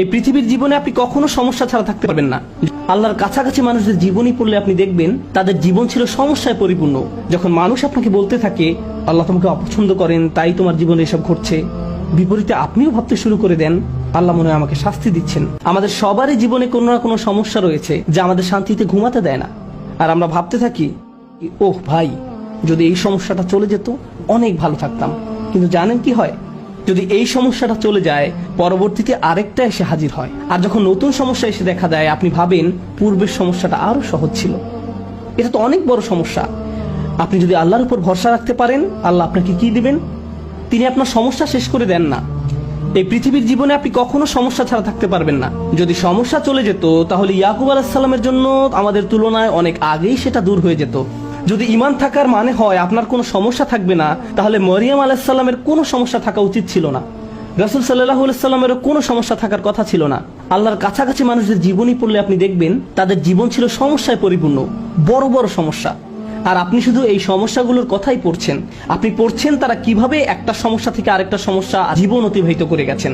এই পৃথিবীর জীবনে আপনি কখনো সমস্যা ছাড়া থাকতে পারবেন না। আল্লাহর কাছাকাছি মানুষদের জীবনী পড়লে আপনি দেখবেন তাদের জীবন ছিল সমস্যায় পরিপূর্ণ। যখন মানুষ আপনাকে বলতে থাকে আল্লাহ তোমাকে অপছন্দ করেন, তাই তোমার জীবনে এসব ঘটছে, বিপরীতে আপনিও ভাবতে শুরু করে দেন আল্লাহ মনে হয় আমাকে শাস্তি দিচ্ছেন। আমাদের সবারই জীবনে কোনো না কোনো সমস্যা রয়েছে যা আমাদের শান্তিতে ঘুমাতে দেয় না। আর আমরা ভাবতে থাকি ওহ ভাই, যদি এই সমস্যাটা চলে যেত অনেক ভালো থাকতাম। কিন্তু জানেন কি হয়? যদি এই সমস্যাটা চলে যায় পরবর্তীতে আরেকটা এসে হাজির হয়। আর যখন নতুন সমস্যা এসে দেখা দেয় আপনি ভাবেন পূর্বের সমস্যাটা আরো সহজ ছিল। এটা তো অনেক বড় সমস্যা। আপনি যদি আল্লাহর উপর ভরসা রাখতে পারেন আল্লাহ আপনাকে কি দিবেন? তিনি আপনার সমস্যা শেষ করে দেন না। এই পৃথিবীর জীবনে আপনি কখনো সমস্যা ছাড়া থাকতে পারবেন না। যদি সমস্যা চলে যেত তাহলে ইয়াকুব আলাইহিস সালামের জন্য আমাদের তুলনায় অনেক আগেই সেটা দূর হয়ে যেত। যদি ঈমান থাকার মানে হয় আপনার কোনো সমস্যা থাকবে না, তাহলে মরিয়ম আলাইহিস সালামের কোনো সমস্যা থাকা উচিত ছিল না। রাসূল সাল্লাল্লাহু আলাইহি সাল্লামেরও কোনো সমস্যা থাকার কথা ছিল না। আল্লাহর কাছাকাছি মানুষদের জীবনী পড়লে আপনি দেখবেন তাদের জীবন ছিল সমস্যায় পরিপূর্ণ, বড় বড় সমস্যা। আর আপনি শুধু এই সমস্যাগুলোর কথাই পড়ছেন। আপনি পড়ছেন তারা কিভাবে একটা সমস্যা থেকে আরেকটা সমস্যা জীবন অতিবাহিত করে গেছেন।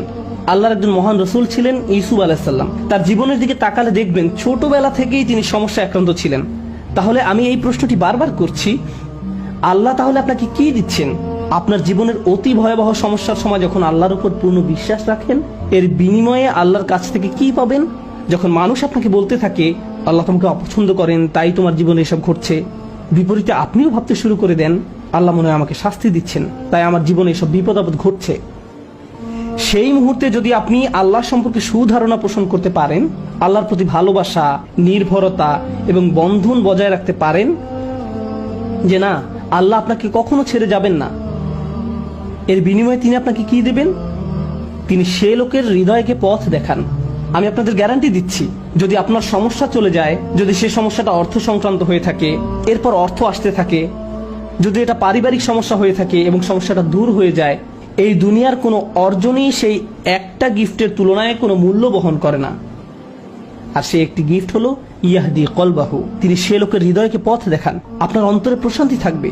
আল্লাহর একজন মহান রসুল ছিলেন ইউসুফ আলাইহিস সালাম। তার জীবনের দিকে তাকালে দেখবেন ছোটবেলা থেকেই তিনি সমস্যায় আক্রান্ত ছিলেন। তাহলে আমি এই প্রশ্নটি বারবার করছি, আল্লাহ তাহলে আপনাকে কি দিচ্ছেন? আপনার জীবনের অতি ভয়াবহ সমস্যার সময় যখন আল্লাহর উপর পূর্ণ বিশ্বাস রাখেন, এর বিনিময়ে আল্লাহর কাছ থেকে কি পাবেন? যখন মানুষ আপনাকে বলতে থাকে আল্লাহ তোমাকে অপছন্দ করেন, তাই তোমার জীবনে এসব ঘটছে, বিপরীতে আপনিও ভাবতে শুরু করে দেন আল্লাহ মনে হয় আমাকে শাস্তি দিচ্ছেন, তাই আমার জীবনে এসব বিপদ আপদ ঘটছে। সেই মুহূর্তে যদি আপনি আল্লাহ সম্পর্কে সুধারণা পোষণ করতে পারেন, আল্লাহর প্রতি ভালোবাসা, নির্ভরতা এবং বন্ধন বজায় রাখতে পারেন যে না আল্লাহ আপনাকে কখনো ছেড়ে যাবেন না, এর বিনিময়ে তিনি আপনাকে কি দেবেন? তিনি সে লোকের হৃদয়কে পথ দেখান। আমি আপনাদের গ্যারান্টি দিচ্ছি, যদি আপনার সমস্যা চলে যায়, যদি সে সমস্যাটা অর্থ সংক্রান্ত হয়ে থাকে, এরপর অর্থ আসতে থাকে, যদি এটা পারিবারিক সমস্যা হয়ে থাকে এবং সমস্যাটা দূর হয়ে যায়, এই দুনিয়ার কোনো অর্জনই সেই একটা গিফটের তুলনায় কোনো মূল্য বহন করে না। আর সেই একটি গিফট হলো ইয়াহদি কলবাহু, তিনি সে লোকের হৃদয়কে পথ দেখান। আপনার অন্তরে প্রশান্তি থাকবে।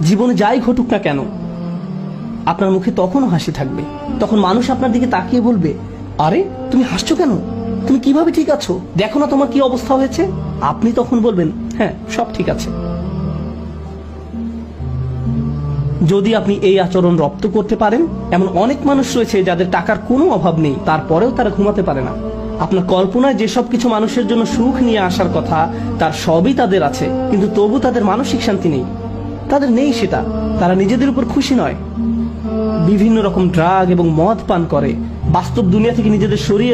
জীবনে যাই ঘটুক না কেন আপনার মুখে তখনও হাসি থাকবে। তখন মানুষ আপনার দিকে তাকিয়ে বলবে, আরে তুমি হাসছো কেন? তুমি কিভাবে ঠিক আছো? দেখো না তোমার কি অবস্থা হয়েছে। আপনি তখন বলবেন হ্যাঁ সব ঠিক আছে। যদি আপনি এই আচরণ রপ্ত করতে পারেন, এমন অনেক মানুষ রয়েছে যাদের টাকার কোনো অভাব নেই, তারপরেও তারা ঘুমাতে পারে না। আপনার কল্পনায় যেসব কিছু মানুষের জন্য সুখ নিয়ে আসার কথা তার সবই তাদের আছে, কিন্তু তবু তাদের মানসিক শান্তি নেই। তাদের নেই সেটা, তারা নিজেদের উপর খুশি নয়। বিভিন্ন রকম ড্রাগ এবং মদ পান করে বাস্তব দুনিয়া থেকে নিজেদের সরিয়ে